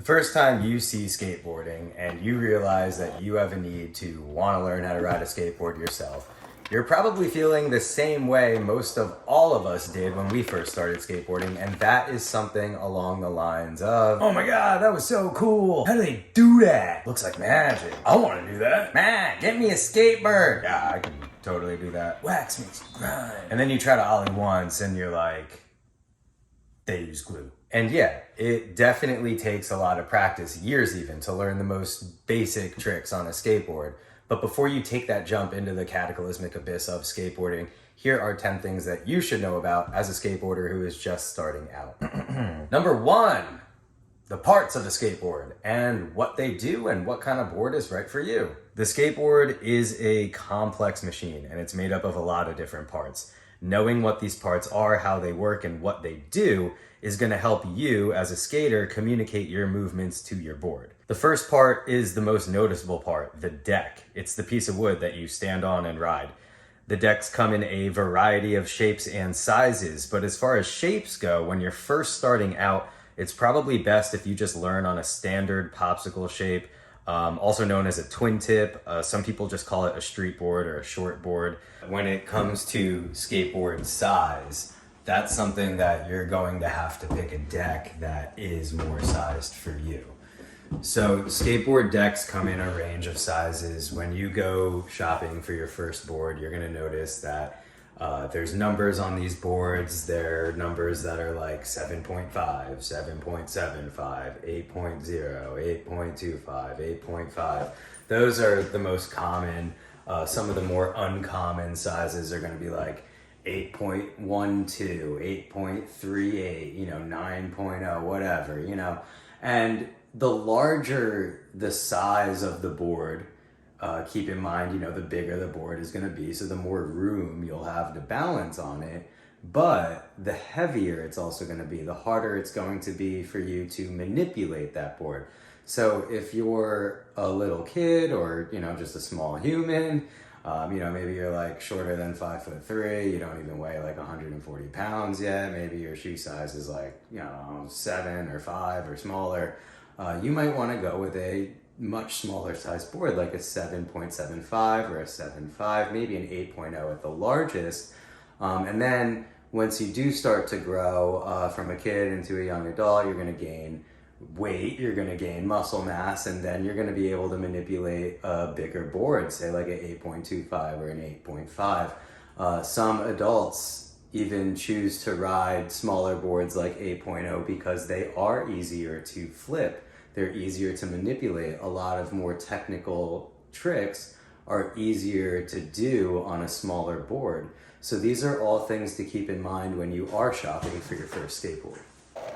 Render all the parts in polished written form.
The first time you see skateboarding and you realize that you have a need to want to learn how to ride a skateboard yourself, you're probably feeling the same way most of all of us did when we first started skateboarding, and that is something along the lines of, oh my god, that was so cool. How do they do that? Looks like magic. I want to do that. Man, get me a skateboard. Yeah, I can totally do that. Wax makes you grind. And then you try to ollie once and you're like, they use glue. And yeah, it definitely takes a lot of practice, years even, to learn the most basic tricks on a skateboard. But before you take that jump into the cataclysmic abyss of skateboarding, here are 10 things that you should know about as a skateboarder who is just starting out. Number 1, the parts of a skateboard and what they do and what kind of board is right for you. The skateboard is a complex machine and it's made up of a lot of different parts. Knowing what these parts are, how they work, and what they do is going to help you as a skater communicate your movements to your board. The first part is the most noticeable part, the deck. It's the piece of wood that you stand on and ride. The decks come in a variety of shapes and sizes, but as far as shapes go, when you're first starting out, it's probably best if you just learn on a standard popsicle shape, also known as a twin tip. Some people just call it a street board or a short board. When it comes to skateboard size, that's something that you're going to have to pick a deck that is more sized for you. So skateboard decks come in a range of sizes. When you go shopping for your first board, you're going to notice that there's numbers on these boards. There are numbers that are like 7.5, 7.75, 8.0, 8.25, 8.5. Those are the most common. Some of the more uncommon sizes are going to be like 8.12, 8.38, 9.0, whatever, And the larger the size of the board, keep in mind, the bigger the board is going to be, so the more room you'll have to balance on it. But the heavier it's also going to be, the harder it's going to be for you to manipulate that board. So if you're a little kid or, just a small human, maybe you're like shorter than 5'3", you don't even weigh like 140 pounds yet, maybe your shoe size is like, 7 or 5 or smaller, you might want to go with a much smaller size board, like a 7.75 or a 7.5, maybe an 8.0 at the largest. And then once you do start to grow from a kid into a young adult, you're going to gain weight, you're going to gain muscle mass, and then you're going to be able to manipulate a bigger board, say like an 8.25 or an 8.5. Some adults even choose to ride smaller boards like 8.0 because they are easier to flip, they're easier to manipulate. A lot of more technical tricks are easier to do on a smaller board. So these are all things to keep in mind when you are shopping for your first skateboard.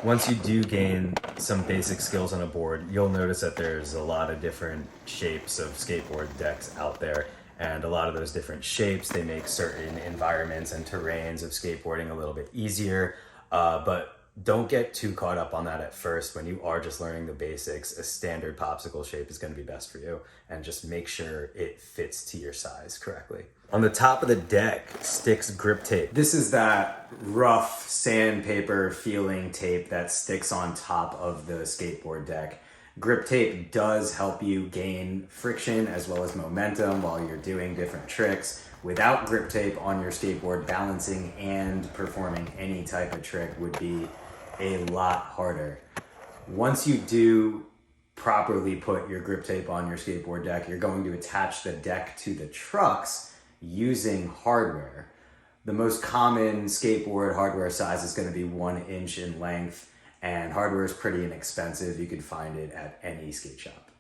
Once you do gain some basic skills on a board, you'll notice that there's a lot of different shapes of skateboard decks out there. And a lot of those different shapes, they make certain environments and terrains of skateboarding a little bit easier. But don't get too caught up on that at first. When you are just learning the basics, a standard popsicle shape is going to be best for you. And just make sure it fits to your size correctly. On the top of the deck sticks grip tape. This is that rough sandpaper feeling tape that sticks on top of the skateboard deck. Grip tape does help you gain friction as well as momentum while you're doing different tricks. Without grip tape on your skateboard, balancing and performing any type of trick would be a lot harder. Once you do properly put your grip tape on your skateboard deck, you're going to attach the deck to the trucks using hardware. The most common skateboard hardware size is going to be 1 inch in length, and hardware is pretty inexpensive. You can find it at any skate shop.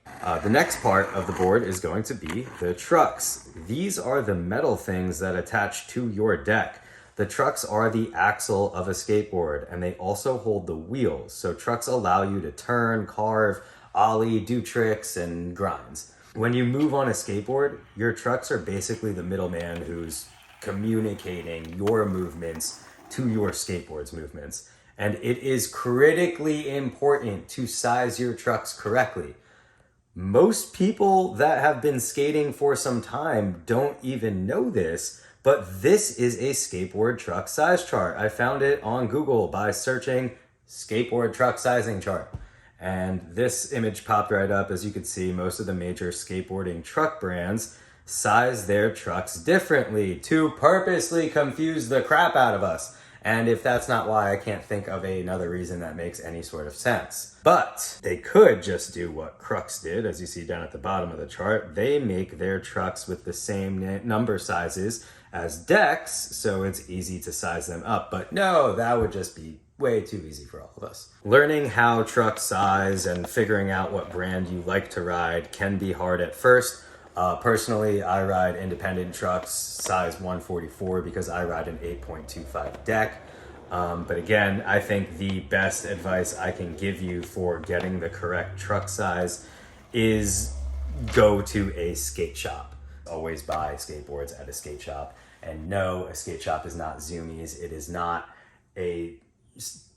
The next part of the board is going to be the trucks. These are the metal things that attach to your deck. The trucks are the axle of a skateboard, and they also hold the wheels. So trucks allow you to turn, carve, ollie, do tricks, and grinds. When you move on a skateboard, your trucks are basically the middleman who's communicating your movements to your skateboard's movements. And it is critically important to size your trucks correctly. Most people that have been skating for some time don't even know this, but this is a skateboard truck size chart. I found it on Google by searching skateboard truck sizing chart. And this image popped right up. As you can see, most of the major skateboarding truck brands size their trucks differently to purposely confuse the crap out of us. And if that's not why, I can't think of another reason that makes any sort of sense. But they could just do what Crux did, as you see down at the bottom of the chart. They make their trucks with the same number sizes as decks, so it's easy to size them up. But no, that would just be way too easy for all of us. Learning how trucks size and figuring out what brand you like to ride can be hard at first. Personally, I ride independent trucks size 144 because I ride an 8.25 deck. But again, I think the best advice I can give you for getting the correct truck size is go to a skate shop. Always buy skateboards at a skate shop. And no, a skate shop is not Zoomies. It is not a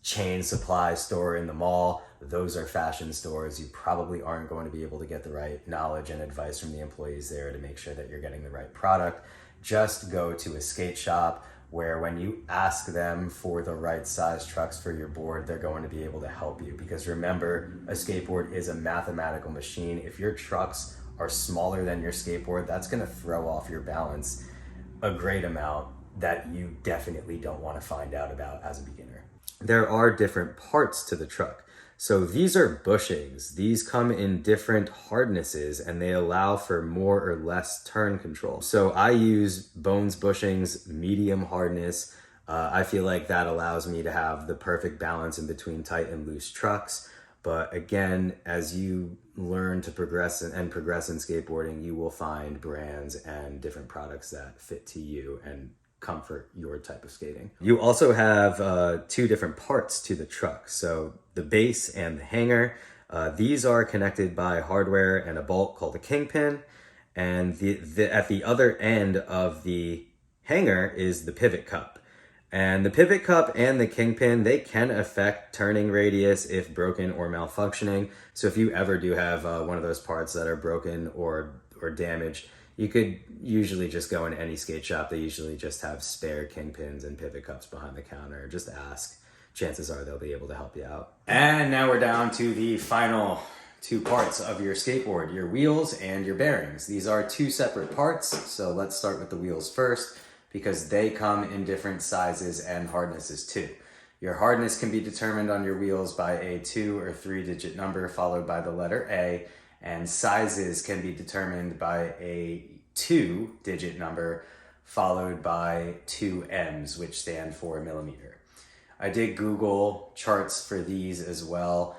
chain supply store in the mall. Those are fashion stores. You probably aren't going to be able to get the right knowledge and advice from the employees there to make sure that you're getting the right product. Just go to a skate shop where when you ask them for the right size trucks for your board, they're going to be able to help you. Because remember, a skateboard is a mathematical machine. If your trucks are smaller than your skateboard, that's going to throw off your balance a great amount that you definitely don't want to find out about as a beginner. There are different parts to the truck. So these are bushings. These come in different hardnesses and they allow for more or less turn control. So I use Bones bushings, medium hardness. I feel like that allows me to have the perfect balance in between tight and loose trucks. But again, as you learn to progress in skateboarding, you will find brands and different products that fit to you and comfort your type of skating. You also have two different parts to the truck. So the base and the hanger. These are connected by hardware and a bolt called a kingpin. And at the other end of the hanger is the pivot cup. And the pivot cup and the kingpin, they can affect turning radius if broken or malfunctioning. So if you ever do have one of those parts that are broken or damaged, you could usually just go in any skate shop. They usually just have spare kingpins and pivot cups behind the counter. Just ask. Chances are they'll be able to help you out. And now we're down to the final two parts of your skateboard, your wheels and your bearings. These are two separate parts. So let's start with the wheels first, because they come in different sizes and hardnesses too. Your hardness can be determined on your wheels by a 2 or 3 digit number followed by the letter A, and sizes can be determined by a 2 digit number followed by 2 M's, which stand for millimeter. I did Google charts for these as well.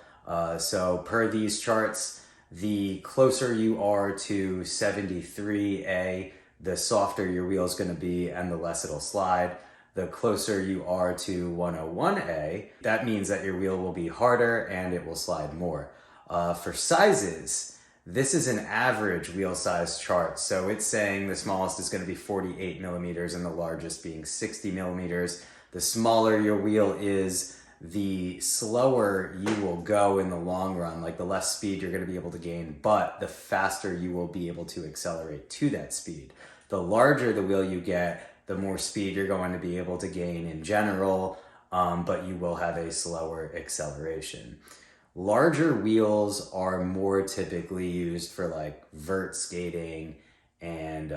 So per these charts, the closer you are to 73A, the softer your wheel is going to be and the less it'll slide. The closer you are to 101A, that means that your wheel will be harder and it will slide more. For sizes, this is an average wheel size chart. So it's saying the smallest is going to be 48 millimeters and the largest being 60 millimeters. The smaller your wheel is, the slower you will go in the long run, like the less speed you're going to be able to gain, but the faster you will be able to accelerate to that speed. The larger the wheel you get, the more speed you're going to be able to gain in general, but you will have a slower acceleration. Larger wheels are more typically used for like vert skating and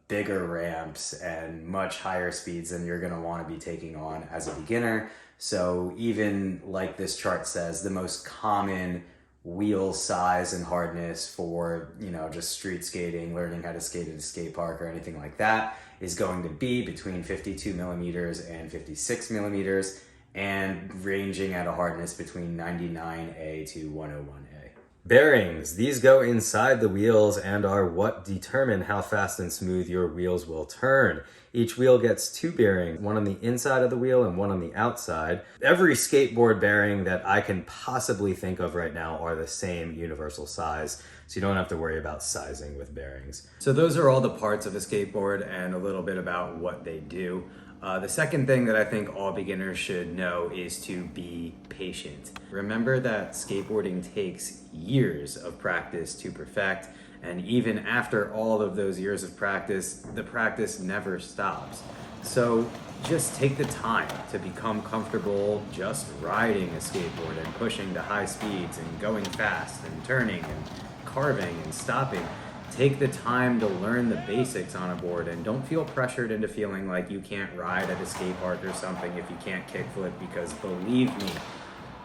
bigger ramps and much higher speeds than you're going to want to be taking on as a beginner. So even like this chart says, the most common wheel size and hardness for, just street skating, learning how to skate at a skate park or anything like that is going to be between 52 millimeters and 56 millimeters and ranging at a hardness between 99A to 101A. Bearings, these go inside the wheels and are what determine how fast and smooth your wheels will turn. Each wheel gets 2 bearings, one on the inside of the wheel and one on the outside. Every skateboard bearing that I can possibly think of right now are the same universal size, so you don't have to worry about sizing with bearings. So those are all the parts of a skateboard and a little bit about what they do. The second thing that I think all beginners should know is to be patient. Remember that skateboarding takes years of practice to perfect, and even after all of those years of practice, the practice never stops. So just take the time to become comfortable just riding a skateboard and pushing to high speeds and going fast and turning and carving and stopping. Take the time to learn the basics on a board, and don't feel pressured into feeling like you can't ride at a skate park or something if you can't kickflip, because believe me,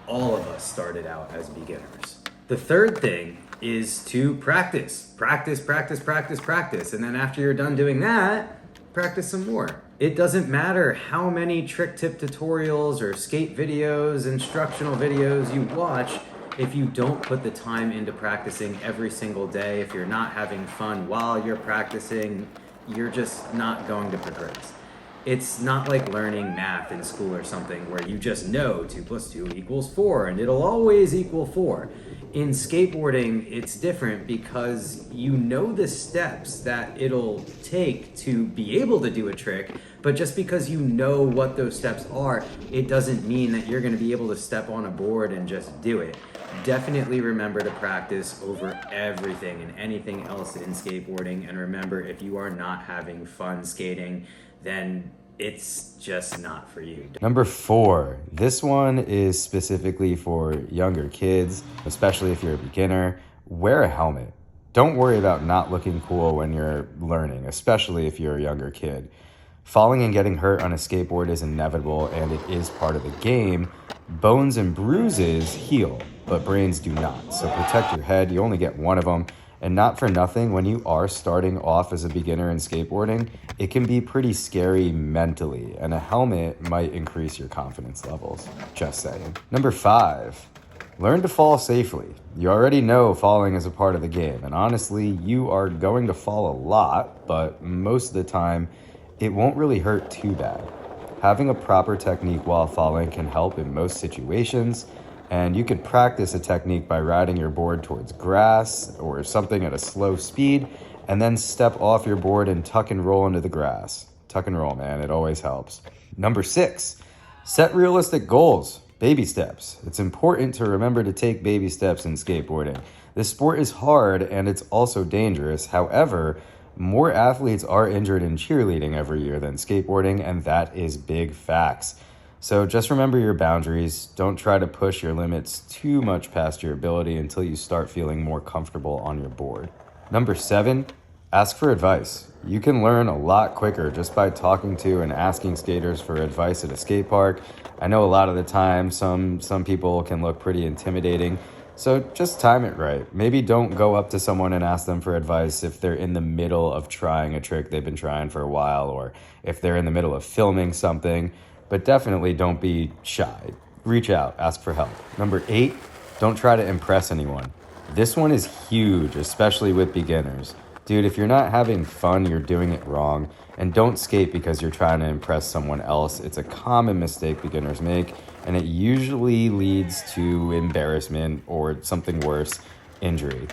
all of us started out as beginners. The third thing is to practice. Practice, practice, practice, practice. And then after you're done doing that, practice some more. It doesn't matter how many trick tip tutorials or skate videos, instructional videos you watch, if you don't put the time into practicing every single day, if you're not having fun while you're practicing, you're just not going to progress. It's not like learning math in school or something where you just know 2 + 2 = 4 and it'll always equal 4. In skateboarding, it's different because you know the steps that it'll take to be able to do a trick, but just because you know what those steps are, it doesn't mean that you're going to be able to step on a board and just do it. Definitely remember to practice over everything and anything else in skateboarding. And remember, if you are not having fun skating, then it's just not for you. Number 4, this one is specifically for younger kids, especially if you're a beginner. Wear a helmet. Don't worry about not looking cool when you're learning, especially if you're a younger kid. Falling and getting hurt on a skateboard is inevitable, and it is part of the game. Bones and bruises heal, but brains do not. So protect your head. You only get one of them. And not for nothing, when you are starting off as a beginner in skateboarding, it can be pretty scary mentally, and a helmet might increase your confidence levels. Just saying. Number 5, learn to fall safely. You already know falling is a part of the game, and honestly, you are going to fall a lot, but most of the time, it won't really hurt too bad. Having a proper technique while falling can help in most situations. And you could practice a technique by riding your board towards grass or something at a slow speed, and then step off your board and tuck and roll into the grass. Tuck and roll, man, it always helps. Number 6, set realistic goals, baby steps. It's important to remember to take baby steps in skateboarding. This sport is hard and it's also dangerous. However, more athletes are injured in cheerleading every year than skateboarding, and that is big facts. So just remember your boundaries. Don't try to push your limits too much past your ability until you start feeling more comfortable on your board. Number 7, ask for advice. You can learn a lot quicker just by talking to and asking skaters for advice at a skate park. I know a lot of the time some people can look pretty intimidating, so just time it right. Maybe don't go up to someone and ask them for advice if they're in the middle of trying a trick they've been trying for a while, or if they're in the middle of filming something. But definitely don't be shy. Reach out, ask for help. Number 8, don't try to impress anyone. This one is huge, especially with beginners. Dude, if you're not having fun, you're doing it wrong. And don't skate because you're trying to impress someone else. It's a common mistake beginners make, and it usually leads to embarrassment or something worse, injury.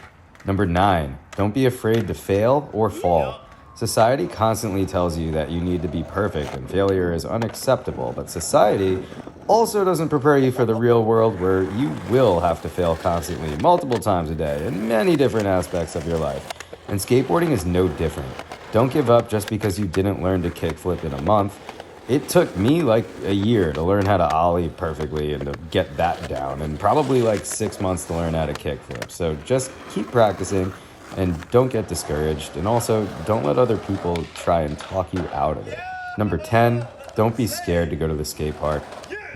Number 9, don't be afraid to fail or fall. Society constantly tells you that you need to be perfect and failure is unacceptable, but society also doesn't prepare you for the real world where you will have to fail constantly, multiple times a day, in many different aspects of your life. And skateboarding is no different. Don't give up just because you didn't learn to kickflip in a month. It took me like a year to learn how to ollie perfectly and to get that down, and probably like 6 months to learn how to kickflip. So just keep practicing. And don't get discouraged, and also don't let other people try and talk you out of it. Number 10, don't be scared to go to the skate park.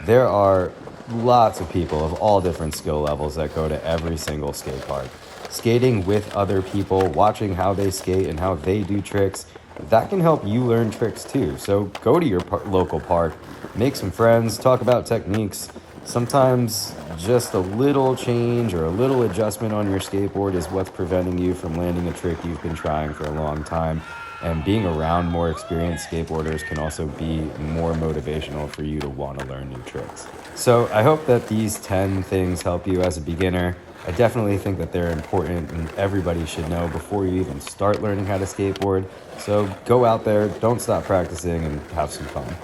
There are lots of people of all different skill levels that go to every single skate park. Skating with other people, watching how they skate and how they do tricks, that can help you learn tricks too. So go to your local park, make some friends, talk about techniques. Sometimes just a little change or a little adjustment on your skateboard is what's preventing you from landing a trick you've been trying for a long time. And being around more experienced skateboarders can also be more motivational for you to want to learn new tricks. So I hope that these 10 things help you as a beginner. I definitely think that they're important and everybody should know before you even start learning how to skateboard. So go out there, don't stop practicing, and have some fun.